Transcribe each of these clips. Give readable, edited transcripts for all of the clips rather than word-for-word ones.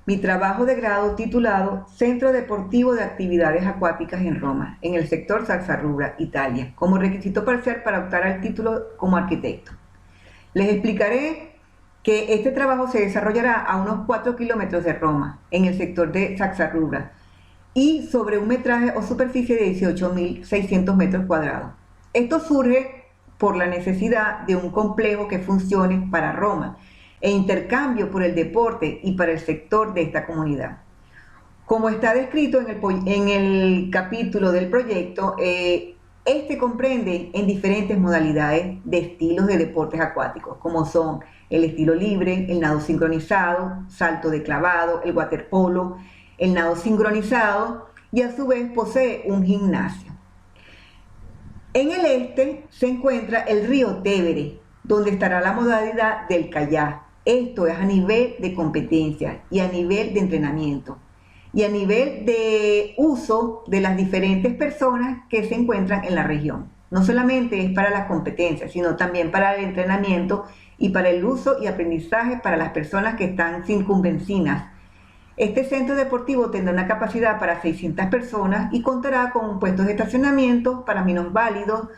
mi trabajo de grado titulado Centro Deportivo de Actividades Acuáticas en Roma, en el sector Sassarubra, Italia, como requisito parcial para optar al título como arquitecto. Les explicaré que este trabajo se desarrollará a unos 4 kilómetros de Roma, en el sector de Sassarubra, y sobre un metraje o superficie de 18.600 metros cuadrados. Esto surge por la necesidad de un complejo que funcione para Roma e intercambio por el deporte y para el sector de esta comunidad. Como está descrito en el capítulo del proyecto, este comprende en diferentes modalidades de estilos de deportes acuáticos, como son el estilo libre, el nado sincronizado, salto de clavado, el waterpolo, el nado sincronizado, y a su vez posee un gimnasio. En el este se encuentra el río Tevere, donde estará la modalidad del kayak. Esto es a nivel de competencia y a nivel de entrenamiento y a nivel de uso de las diferentes personas que se encuentran en la región. No solamente es para las competencias, sino también para el entrenamiento y para el uso y aprendizaje para las personas que están circunvencinas. Este centro deportivo tendrá una capacidad para 600 personas y contará con puestos de estacionamiento para minusválidos,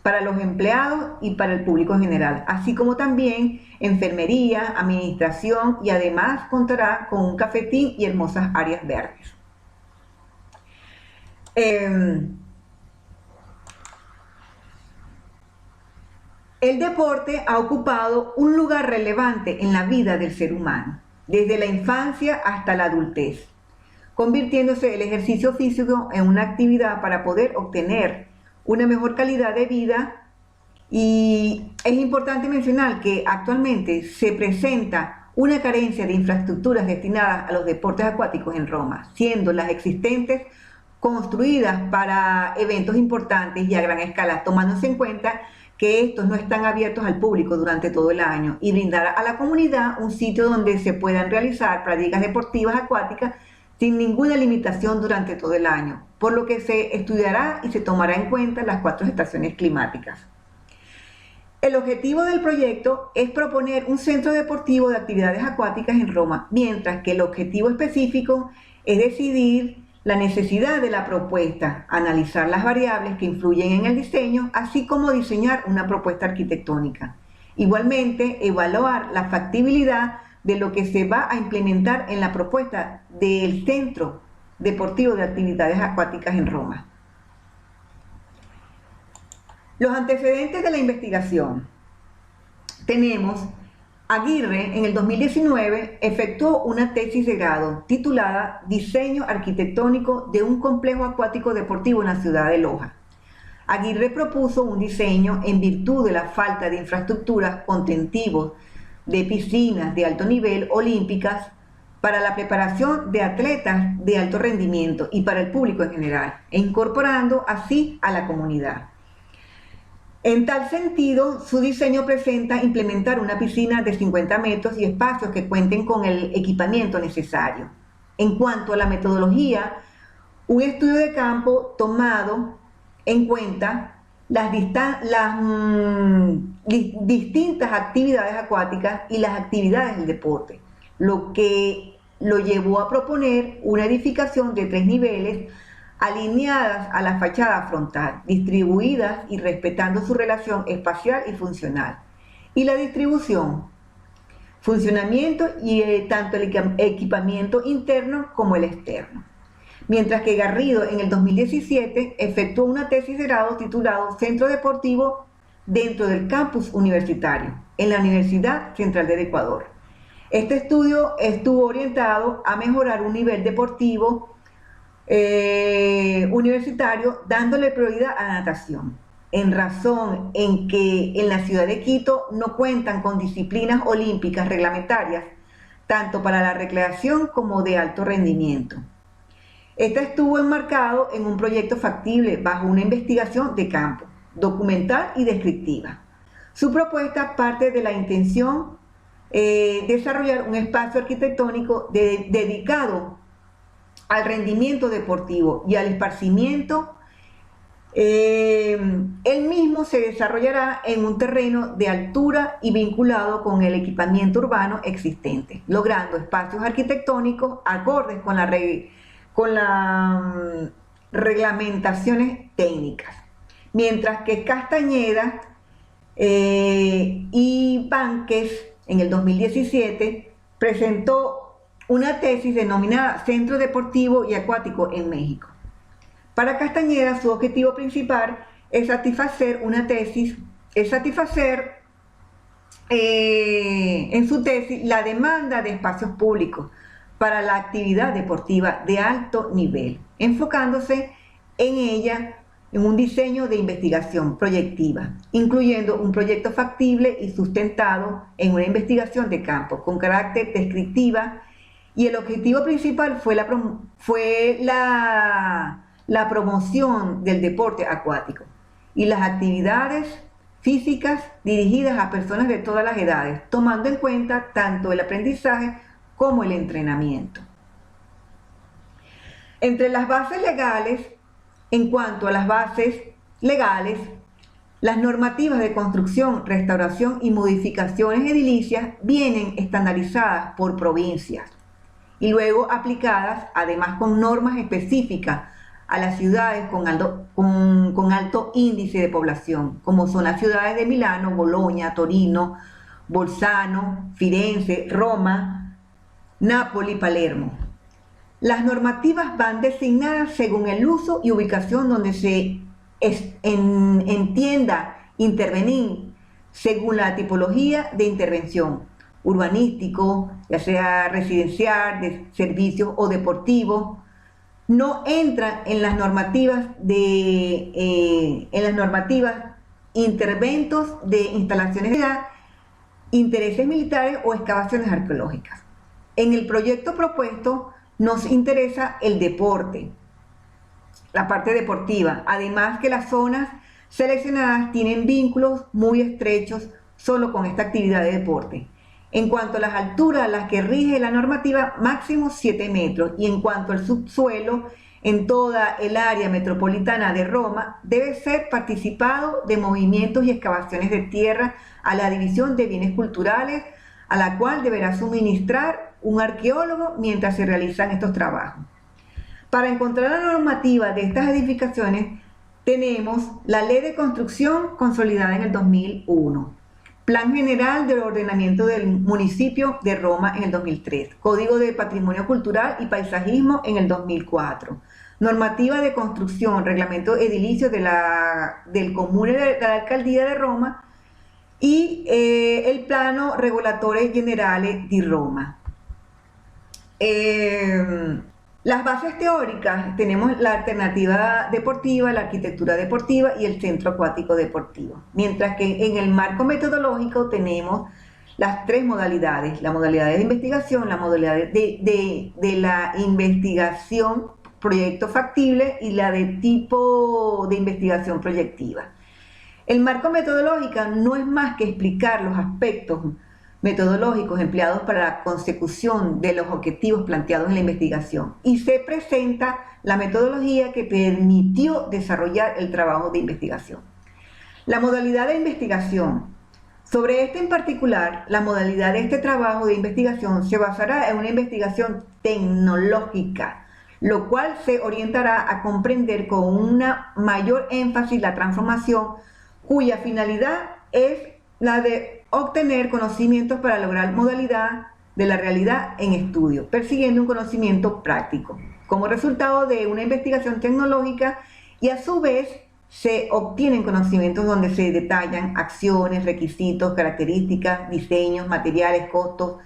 para los empleados y para el público en general, así como también enfermería, administración, y además contará con un cafetín y hermosas áreas verdes. El deporte ha ocupado un lugar relevante en la vida del ser humano, desde la infancia hasta la adultez, convirtiéndose el ejercicio físico en una actividad para poder obtener una mejor calidad de vida. Y es importante mencionar que actualmente se presenta una carencia de infraestructuras destinadas a los deportes acuáticos en Roma, siendo las existentes construidas para eventos importantes y a gran escala, tomándose en cuenta que estos no están abiertos al público durante todo el año, y brindar a la comunidad un sitio donde se puedan realizar prácticas deportivas acuáticas sin ninguna limitación durante todo el año, por lo que se estudiará y se tomará en cuenta las 4 estaciones climáticas. El objetivo del proyecto es proponer un centro deportivo de actividades acuáticas en Roma, mientras que el objetivo específico es decidir la necesidad de la propuesta, analizar las variables que influyen en el diseño, así como diseñar una propuesta arquitectónica. Igualmente, evaluar la factibilidad de lo que se va a implementar en la propuesta del Centro Deportivo de Actividades Acuáticas en Roma. Los antecedentes de la investigación. Tenemos Aguirre en el 2019 efectuó una tesis de grado titulada Diseño arquitectónico de un complejo acuático deportivo en la ciudad de Loja. Aguirre propuso un diseño en virtud de la falta de infraestructuras contentivos de piscinas de alto nivel olímpicas para la preparación de atletas de alto rendimiento y para el público en general, e incorporando así a la comunidad. En tal sentido, su diseño presenta implementar una piscina de 50 metros y espacios que cuenten con el equipamiento necesario. En cuanto a la metodología, un estudio de campo tomado en cuenta las distintas actividades acuáticas y las actividades del deporte, lo que lo llevó a proponer una edificación de 3 niveles alineadas a la fachada frontal, distribuidas y respetando su relación espacial y funcional. Y la distribución, funcionamiento y tanto el equipamiento interno como el externo. Mientras que Garrido en el 2017 efectuó una tesis de grado titulado Centro Deportivo dentro del campus universitario, en la Universidad Central del Ecuador. Este estudio estuvo orientado a mejorar un nivel deportivo universitario, dándole prioridad a la natación, en razón en que en la ciudad de Quito no cuentan con disciplinas olímpicas reglamentarias, tanto para la recreación como de alto rendimiento. Este estuvo enmarcado en un proyecto factible bajo una investigación de campo, documental y descriptiva. Su propuesta parte de la intención desarrollar un espacio arquitectónico dedicado al rendimiento deportivo y al esparcimiento El mismo se desarrollará en un terreno de altura y vinculado con el equipamiento urbano existente, logrando espacios arquitectónicos acordes con las reglamentaciones técnicas. Mientras que Castañeda y Vánquez en el 2017 presentó una tesis denominada Centro Deportivo y Acuático en México. Para Castañeda, su objetivo principal es satisfacer en su tesis la demanda de espacios públicos para la actividad deportiva de alto nivel, enfocándose en ella en un diseño de investigación proyectiva, incluyendo un proyecto factible y sustentado en una investigación de campo con carácter descriptiva, y el objetivo principal fue la promoción del deporte acuático y las actividades físicas dirigidas a personas de todas las edades, tomando en cuenta tanto el aprendizaje como el entrenamiento. Entre las bases legales, en cuanto a las bases legales, las normativas de construcción, restauración y modificaciones edilicias vienen estandarizadas por provincias y luego aplicadas, además con normas específicas a las ciudades con alto índice de población, como son las ciudades de Milano, Bolonia, Torino, Bolzano, Firenze, Roma, Nápoli, Palermo. Las normativas van designadas según el uso y ubicación donde se entienda intervenir, según la tipología de intervención, urbanístico, ya sea residencial, de servicios o deportivo. No entra en las normativas interventos de instalaciones de intereses militares o excavaciones arqueológicas. En el proyecto propuesto nos interesa el deporte, la parte deportiva, además que las zonas seleccionadas tienen vínculos muy estrechos solo con esta actividad de deporte. En cuanto a las alturas a las que rige la normativa, máximo 7 metros, y en cuanto al subsuelo, en toda el área metropolitana de Roma, debe ser participado de movimientos y excavaciones de tierra a la División de Bienes Culturales, a la cual deberá suministrar un arqueólogo mientras se realizan estos trabajos. Para encontrar la normativa de estas edificaciones, tenemos la Ley de Construcción consolidada en el 2001, Plan General del Ordenamiento del Municipio de Roma en el 2003, Código de Patrimonio Cultural y Paisajismo en el 2004, Normativa de Construcción, Reglamento Edilicio del Comune de la Alcaldía de Roma y el Plano Regolatore Generale di Roma. Las bases teóricas, tenemos la alternativa deportiva, la arquitectura deportiva y el centro acuático deportivo. Mientras que en el marco metodológico tenemos las tres modalidades: la modalidad de investigación, la modalidad de la investigación proyecto factible y la de tipo de investigación proyectiva. El marco metodológico no es más que explicar los aspectos metodológicos empleados para la consecución de los objetivos planteados en la investigación, y se presenta la metodología que permitió desarrollar el trabajo de investigación. La modalidad de investigación. Sobre este en particular, la modalidad de este trabajo de investigación se basará en una investigación tecnológica, lo cual se orientará a comprender con una mayor énfasis la transformación, cuya finalidad es la de obtener conocimientos para lograr modalidad de la realidad en estudio, persiguiendo un conocimiento práctico, como resultado de una investigación tecnológica, y a su vez se obtienen conocimientos donde se detallan acciones, requisitos, características, diseños, materiales, costos,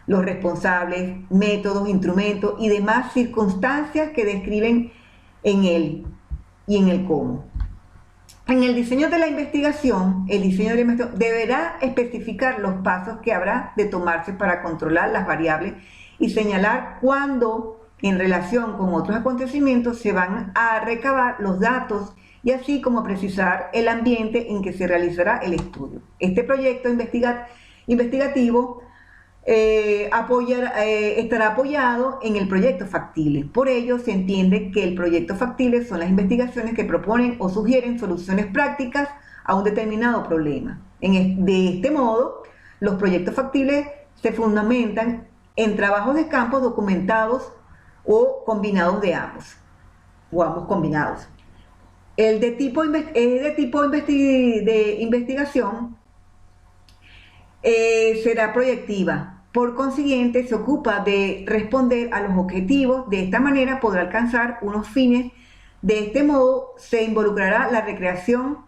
los responsables, métodos, instrumentos y demás circunstancias que describen en él y en el cómo. En el diseño de la investigación, deberá especificar los pasos que habrá de tomarse para controlar las variables y señalar cuándo, en relación con otros acontecimientos, se van a recabar los datos, y así como precisar el ambiente en que se realizará el estudio. Este proyecto investigativo estará apoyado en el proyecto factible. Por ello, se entiende que el proyecto factible son las investigaciones que proponen o sugieren soluciones prácticas a un determinado problema. De este modo, los proyectos factibles se fundamentan en trabajos de campo documentados o combinados de ambos, o ambos combinados. El de tipo de investigación será proyectiva. Por consiguiente, se ocupa de responder a los objetivos. De esta manera podrá alcanzar unos fines. De este modo se involucrará la creación,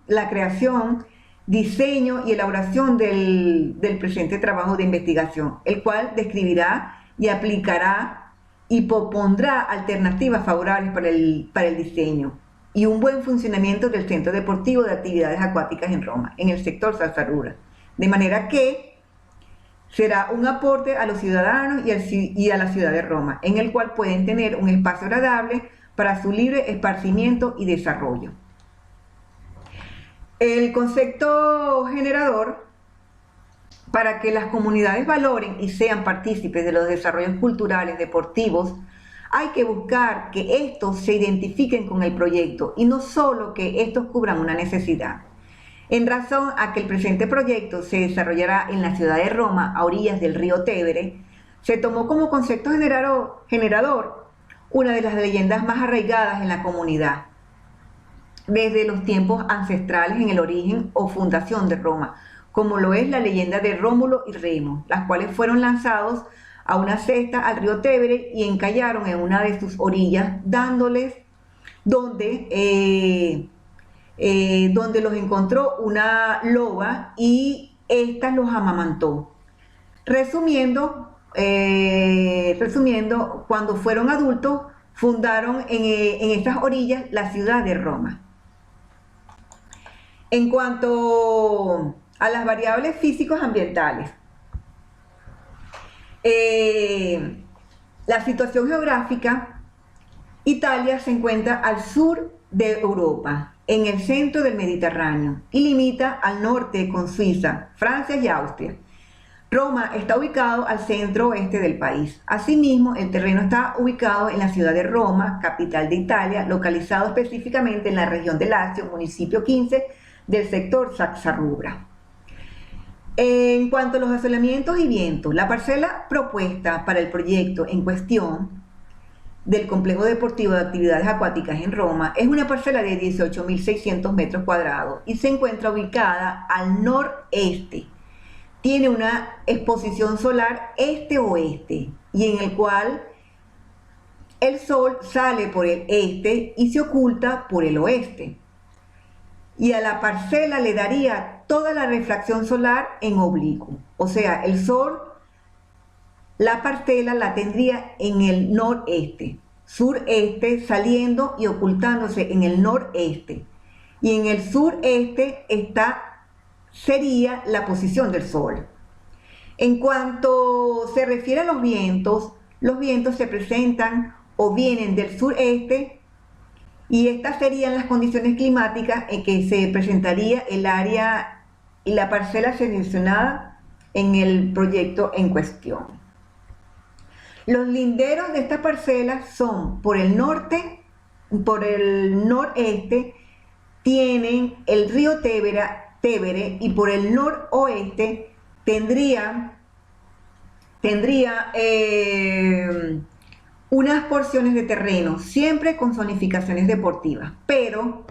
diseño y elaboración del presente trabajo de investigación, el cual describirá y aplicará y propondrá alternativas favorables para el diseño y un buen funcionamiento del Centro Deportivo de Actividades Acuáticas en Roma, en el sector Salsarrubra. De manera que será un aporte a los ciudadanos y a la ciudad de Roma, en el cual pueden tener un espacio agradable para su libre esparcimiento y desarrollo. El concepto generador, para que las comunidades valoren y sean partícipes de los desarrollos culturales, deportivos, hay que buscar que estos se identifiquen con el proyecto y no solo que estos cubran una necesidad. En razón a que el presente proyecto se desarrollará en la ciudad de Roma, a orillas del río Tevere, se tomó como concepto generador una de las leyendas más arraigadas en la comunidad, desde los tiempos ancestrales en el origen o fundación de Roma, como lo es la leyenda de Rómulo y Remo, las cuales fueron lanzados a una cesta al río Tevere y encallaron en una de sus orillas, donde los encontró una loba y ésta los amamantó. Resumiendo, cuando fueron adultos, fundaron en estas orillas la ciudad de Roma. En cuanto a las variables físicos ambientales, la situación geográfica, Italia se encuentra al sur de Europa, en el centro del Mediterráneo, y limita al norte con Suiza, Francia y Austria. Roma está ubicado al centro oeste del país. Asimismo, el terreno está ubicado en la ciudad de Roma, capital de Italia, localizado específicamente en la región de Lacio, municipio 15 del sector Salsarrubra. En cuanto a los asolamientos y vientos, la parcela propuesta para el proyecto en cuestión del Complejo Deportivo de Actividades Acuáticas en Roma es una parcela de 18.600 metros cuadrados y se encuentra ubicada al noreste. Tiene una exposición solar este-oeste y en el cual el sol sale por el este y se oculta por el oeste. Y a la parcela le daría toda la refracción solar en oblicuo. O sea, el sol, la parcela la tendría en el noreste, sureste, saliendo y ocultándose en el noreste. Y en el sureste sería la posición del sol. En cuanto se refiere a los vientos se presentan o vienen del sureste, y estas serían las condiciones climáticas en que se presentaría el área y la parcela seleccionada en el proyecto en cuestión. Los linderos de esta parcela son por el norte, por el noreste tienen el río Tevere y por el noroeste tendría unas porciones de terreno, siempre con zonificaciones deportivas, pero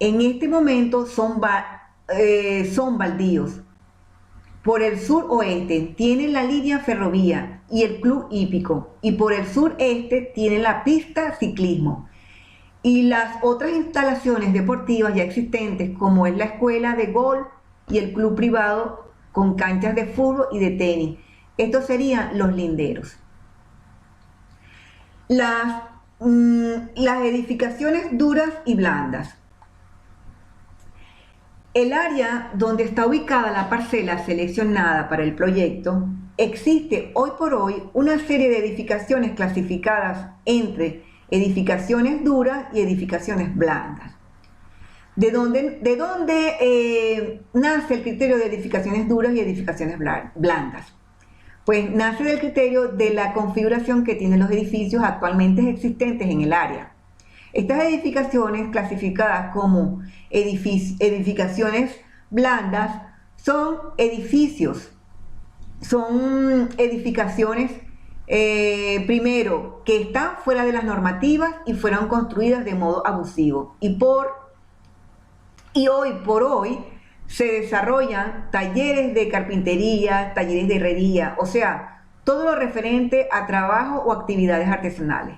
en este momento son baldíos. Por el suroeste tienen la línea ferrovía y el club hípico, y por el sureste tienen la pista ciclismo y las otras instalaciones deportivas ya existentes, como es la escuela de golf y el club privado con canchas de fútbol y de tenis. Estos serían los linderos. Las edificaciones duras y blandas. El área donde está ubicada la parcela seleccionada para el proyecto, existe hoy por hoy una serie de edificaciones clasificadas entre edificaciones duras y edificaciones blandas. ¿De dónde nace el criterio de edificaciones duras y edificaciones blandas? Pues nace del criterio de la configuración que tienen los edificios actualmente existentes en el área. Estas edificaciones, clasificadas como edificaciones blandas, son edificaciones, primero, que están fuera de las normativas y fueron construidas de modo abusivo. Y hoy por hoy se desarrollan talleres de carpintería, talleres de herrería, o sea, todo lo referente a trabajo o actividades artesanales.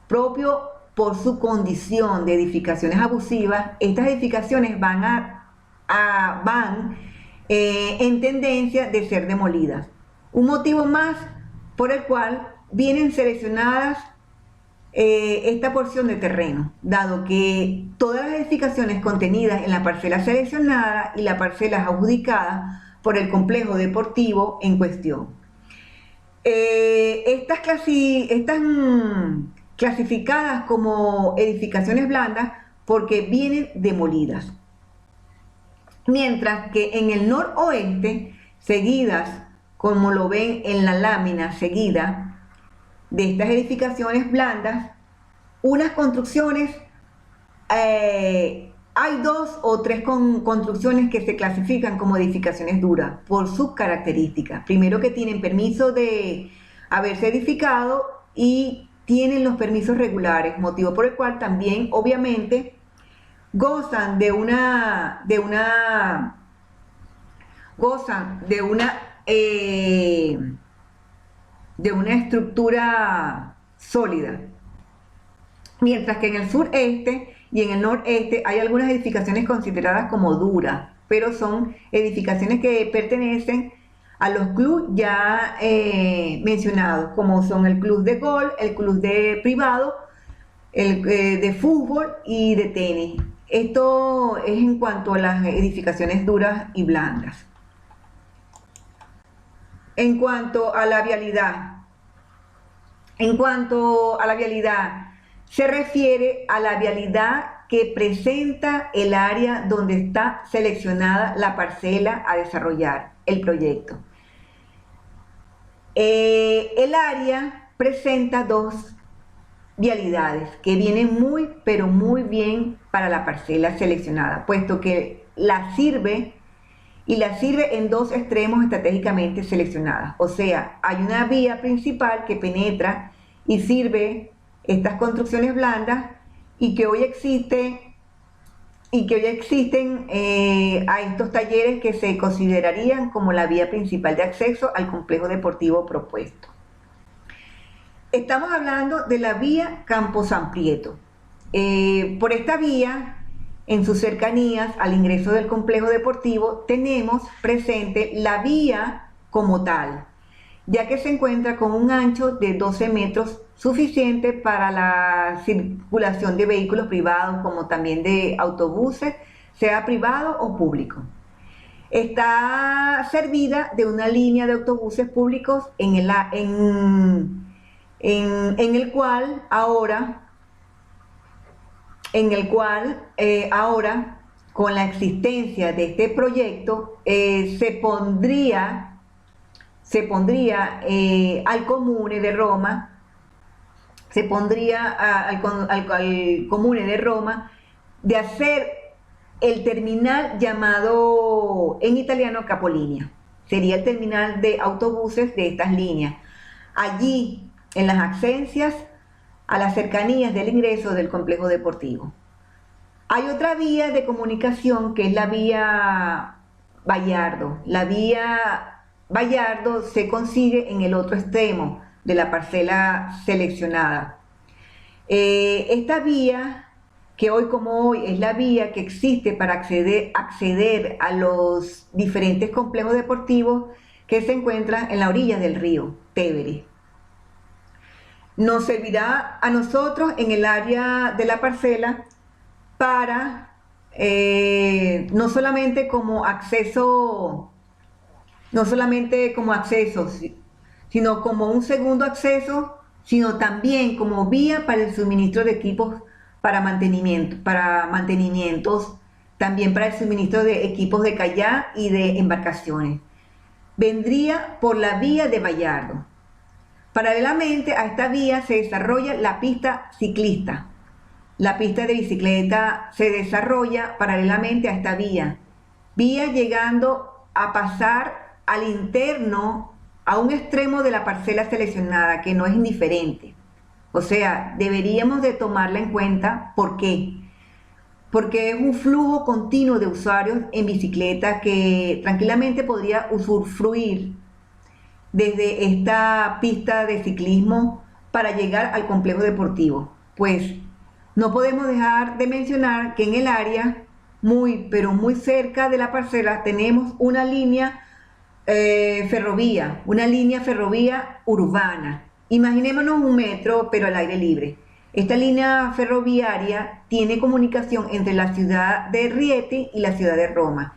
Propio por su condición de edificaciones abusivas, estas edificaciones van en tendencia de ser demolidas. Un motivo más por el cual vienen seleccionadas esta porción de terreno, dado que todas las edificaciones contenidas en la parcela seleccionada y la parcela adjudicada por el complejo deportivo en cuestión. Estas clasificadas como edificaciones blandas porque vienen demolidas. Mientras que en el noroeste, seguidas, como lo ven en la lámina seguida, de estas edificaciones blandas, unas construcciones, hay 2 o 3 construcciones que se clasifican como edificaciones duras por sus características. Primero, que tienen permiso de haberse edificado y tienen los permisos regulares, motivo por el cual también obviamente gozan de una estructura sólida. Mientras que en el sureste y en el noreste hay algunas edificaciones consideradas como duras, pero son edificaciones que pertenecen a los clubes ya mencionados, como son el club de golf, el club de privado, el de fútbol y de tenis. Esto es en cuanto a las edificaciones duras y blandas. En cuanto a la vialidad, se refiere a la vialidad que presenta el área donde está seleccionada la parcela a desarrollar el proyecto. El área presenta 2 vialidades que vienen muy, pero muy bien para la parcela seleccionada, puesto que la sirve en 2 extremos estratégicamente seleccionadas. O sea, hay una vía principal que penetra y sirve estas construcciones blandas y que hoy existen a estos talleres que se considerarían como la vía principal de acceso al complejo deportivo propuesto. Estamos hablando de la vía Campo San Prieto. Por esta vía, en sus cercanías al ingreso del complejo deportivo, tenemos presente la vía como tal, ya que se encuentra con un ancho de 12 metros, suficiente para la circulación de vehículos privados como también de autobuses, sea privado o público. Está servida de una línea de autobuses públicos en el cual ahora, con la existencia de este proyecto, se pondría al Comune de Roma, de hacer el terminal llamado en italiano capolinea. Sería el terminal de autobuses de estas líneas. Allí, en las adyacencias a las cercanías del ingreso del complejo deportivo. Hay otra vía de comunicación que es la vía Vallardo. La vía Vallardo se consigue en el otro extremo de la parcela seleccionada. Esta vía, que hoy como hoy es la vía que existe para acceder a los diferentes complejos deportivos que se encuentran en la orilla del río Tevere. Nos servirá a nosotros en el área de la parcela para no solamente como acceso, sino como un segundo acceso, sino también como vía para el suministro de equipos para mantenimientos, también para el suministro de equipos de kayak y de embarcaciones. vendría por la vía de Vallardo. Paralelamente a esta vía se desarrolla la pista ciclista. La pista de bicicleta se desarrolla paralelamente a esta vía llegando a pasar al interno, a un extremo de la parcela seleccionada, que no es indiferente. O sea, deberíamos de tomarla en cuenta. ¿Por qué? Porque es un flujo continuo de usuarios en bicicleta que tranquilamente podría usufruir desde esta pista de ciclismo para llegar al complejo deportivo. Pues no podemos dejar de mencionar que en el área, pero muy cerca de la parcela, tenemos una línea una línea ferrovía urbana. Imaginémonos un metro, pero al aire libre. Esta línea ferroviaria tiene comunicación entre la ciudad de Rieti y la ciudad de Roma,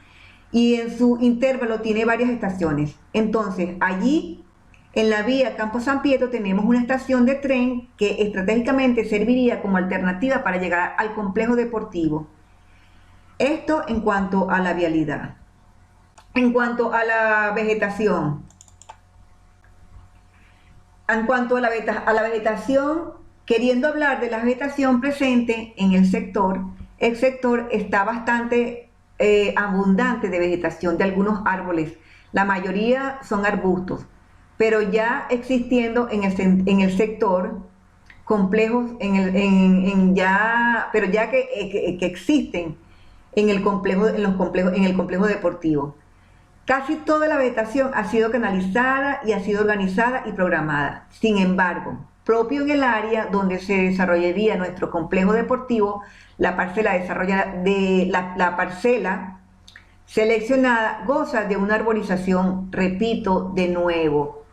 y en su intervalo tiene varias estaciones. Entonces, allí, en la vía Campo San Pietro, tenemos una estación de tren que estratégicamente serviría como alternativa para llegar al complejo deportivo. Esto en cuanto a la vialidad. En cuanto a la vegetación, queriendo hablar de la vegetación presente en el sector está bastante abundante de vegetación, de algunos árboles. La mayoría son arbustos, pero ya existiendo en el sector complejos, pero ya que existen en el complejo deportivo. Casi toda la vegetación ha sido canalizada y ha sido organizada y programada. Sin embargo, propio en el área donde se desarrollaría nuestro complejo deportivo, la parcela seleccionada goza de una arborización, repito de nuevo,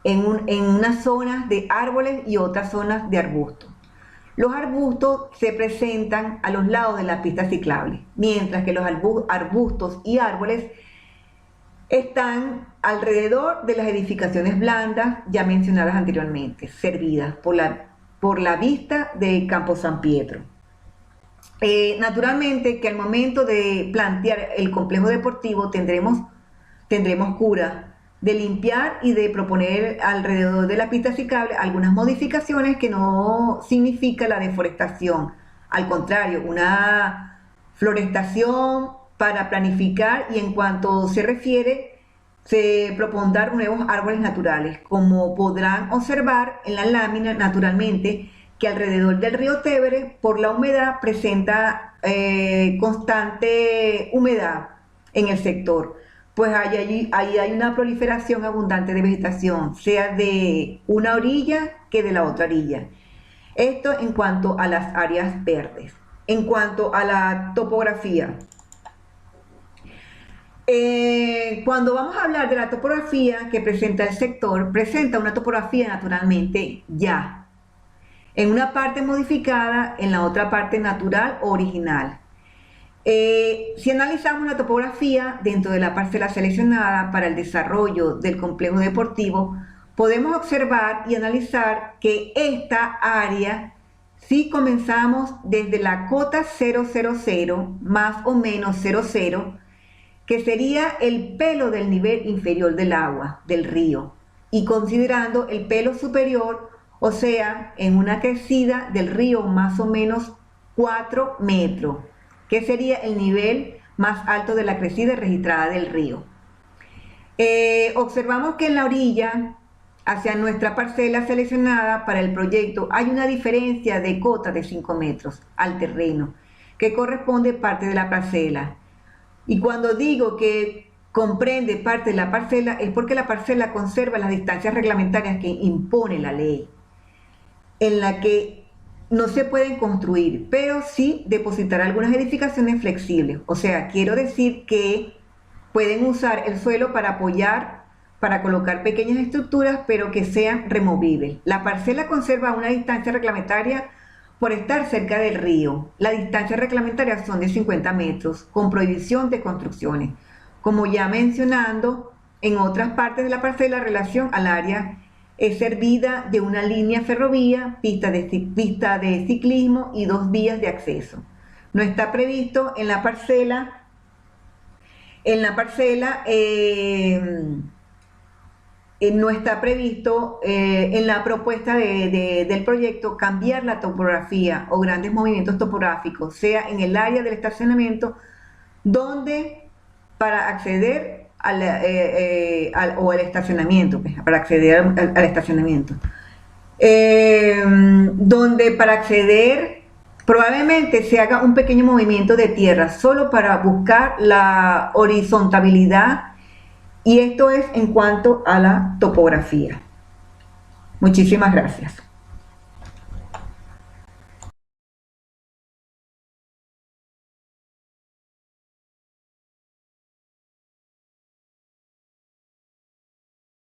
en unas zonas de árboles y otras zonas de arbustos. Los arbustos se presentan a los lados de la pista ciclable, mientras que los arbustos y árboles están alrededor de las edificaciones blandas ya mencionadas anteriormente, servidas por la vista de Campo San Pietro. Naturalmente que al momento de plantear el complejo deportivo tendremos cura de limpiar y de proponer alrededor de la pista ciclable algunas modificaciones que no significa la deforestación, al contrario, una florestación para planificar, y en cuanto se refiere, se propondrán nuevos árboles naturales. Como podrán observar en la lámina, naturalmente, que alrededor del río Tévere, por la humedad, presenta constante humedad en el sector. Pues ahí hay una proliferación abundante de vegetación, sea de una orilla que de la otra orilla. Esto en cuanto a las áreas verdes. En cuanto a la topografía, cuando vamos a hablar de la topografía que presenta el sector, presenta una topografía naturalmente ya, en una parte modificada, en la otra parte natural o original. Si analizamos la topografía dentro de la parcela seleccionada para el desarrollo del complejo deportivo, podemos observar y analizar que esta área, si comenzamos desde la cota 000, más o menos 00, que sería el pelo del nivel inferior del agua, del río, y considerando el pelo superior, o sea, en una crecida del río más o menos 4 metros, que sería el nivel más alto de la crecida registrada del río. Observamos que en la orilla, hacia nuestra parcela seleccionada para el proyecto, hay una diferencia de cota de 5 metros al terreno, que corresponde parte de la parcela. Y cuando digo que comprende parte de la parcela, es porque la parcela conserva las distancias reglamentarias que impone la ley, en la que no se pueden construir, pero sí depositar algunas edificaciones flexibles. O sea, quiero decir que pueden usar el suelo para apoyar, para colocar pequeñas estructuras, pero que sean removibles. La parcela conserva una distancia reglamentaria por estar cerca del río. La distancia reglamentaria son de 50 metros, con prohibición de construcciones. Como ya mencionando, en otras partes de la parcela, en relación al área, es servida de una línea ferrovía, pista de ciclismo y 2 vías de acceso. No está previsto en la parcela no está previsto en la propuesta del proyecto cambiar la topografía o grandes movimientos topográficos, sea en el área del estacionamiento, donde para acceder o al estacionamiento, pues, para acceder al estacionamiento, donde para acceder probablemente se haga un pequeño movimiento de tierra solo para buscar la horizontabilidad, y esto es en cuanto a la topografía. Muchísimas gracias.